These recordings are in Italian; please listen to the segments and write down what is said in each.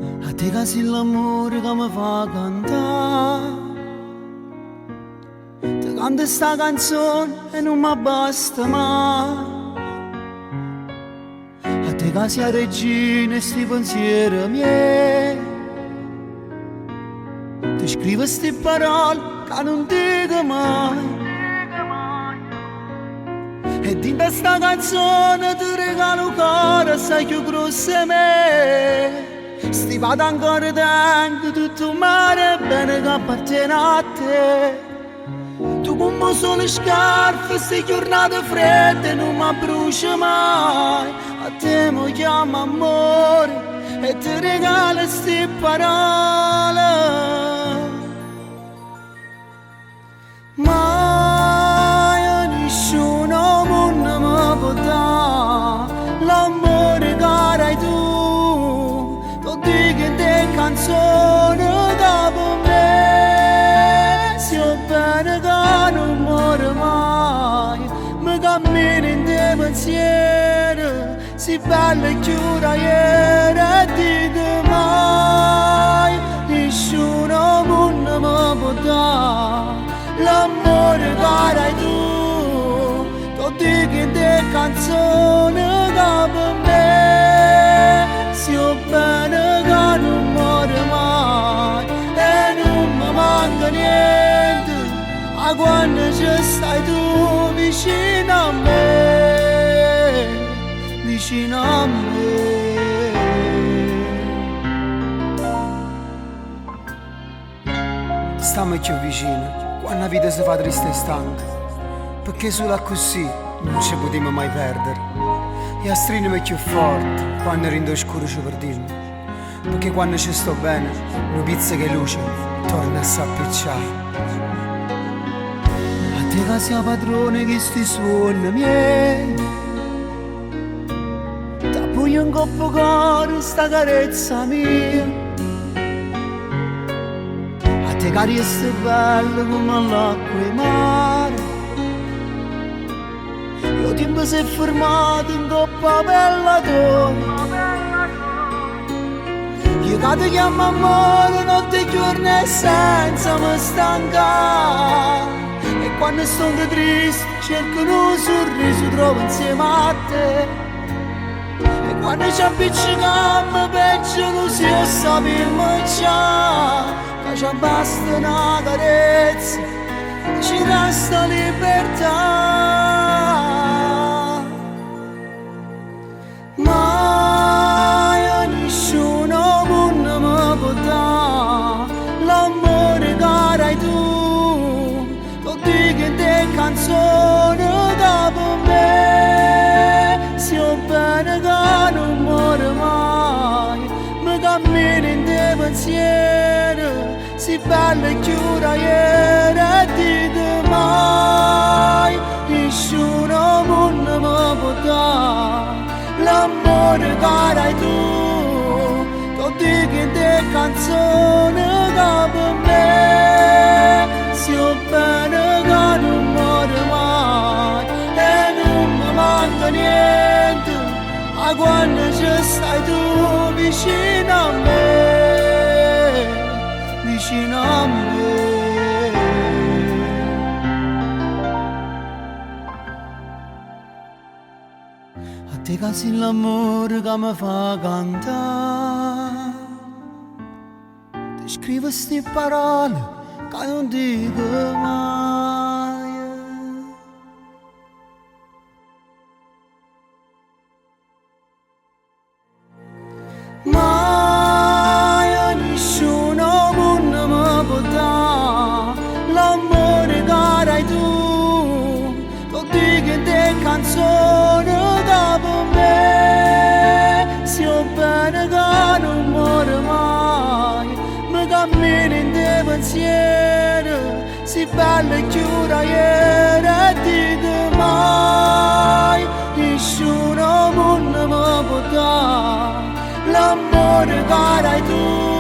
A te che sei l'amore che mi fa cantare. Ti canto sta canzone e non mi basta mai. A te che sei regina e sti pensieri miei. Ti scrivo sti parole che non dico mai. E dintre sta canzone ti regalo un cuore assai più grosso di me. Stivato ancora tanto tutto il mare bene che appartiene a te. Tu come sole scarpe, ste giornate fredde non mi brucia mai. A te mi chiamo amore e ti regalo sti parole. Mai nessuno non mi può dare l'amore che hai tu. Ti dico in te canzone che per me sia bene che non muore mai. Mi cammino in te pensieri, si bella e chiusa ieri e dico mai nessuno non mi può dare l'amore che hai tu. Ti dico in te canzone che per me sia bene che non muore mai. E non mi manca niente a quando ci stai tu vicino a me, vicino a me. Stiamo più vicino quando la vita si fa triste e stanca, perché solo così non ci potremo mai perdere. E a stringermi più forte quando ero in oscuro ci perdiamo, perché quando ci sto bene una pizza che luce torna a s'appicciare. A te che sei padrone che sti suoni miei, t'appuglio un coppo cuore sta carezza mia. A te che resti bello come l'acqua e mare. Lo tempo si è fermato in coppa bella tua. Io che ti chiamo amore notte e giorno e senza mi stancare. E quando sto triste cerco un sorriso trovo insieme a te. E quando ci appiccichiamo peggio non si sappiamo già. Che ci basta una carezza, ci resta libertà. Mai nessuno non mi può dare l'amore che hai tu. Ti dico in te canzone che per me sia bene che non muore mai. Mi cammino in te pensieri, si bella e chiusa ieri e dico mai nessuno non mi può dare l'amore che hai tu. Ti dico in te canzone che per me sia bene che non muore mai. E non mi manca niente a quando ci stai tu vicino a me, vicino a me. A te che sei l'amore che mi fa cantare. Ti scrivo sti parole che non dico mai. Mai nessuno non mi può dare l'amore che hai tu. Ti dico in te canzone che per me sia bene che non muore mai. Mi cammino in te pensieri, si bella e chiusa ieri e dico mai nessuno non mi può dare l'amore che hai tu.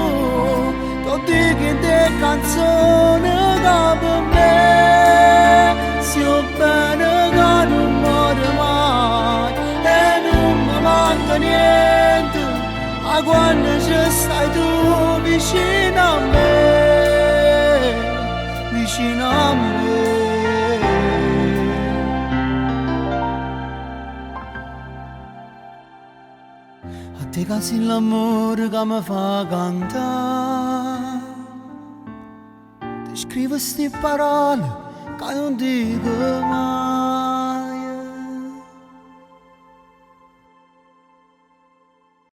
Ti dico in te canzone che per me sia bene che non muore mai. E non mi manca niente a quando ci stai tu vicino a me, vicino a me. A te casi l'amore che mi fa cantare, ti scrivo ste parole che non dico mai.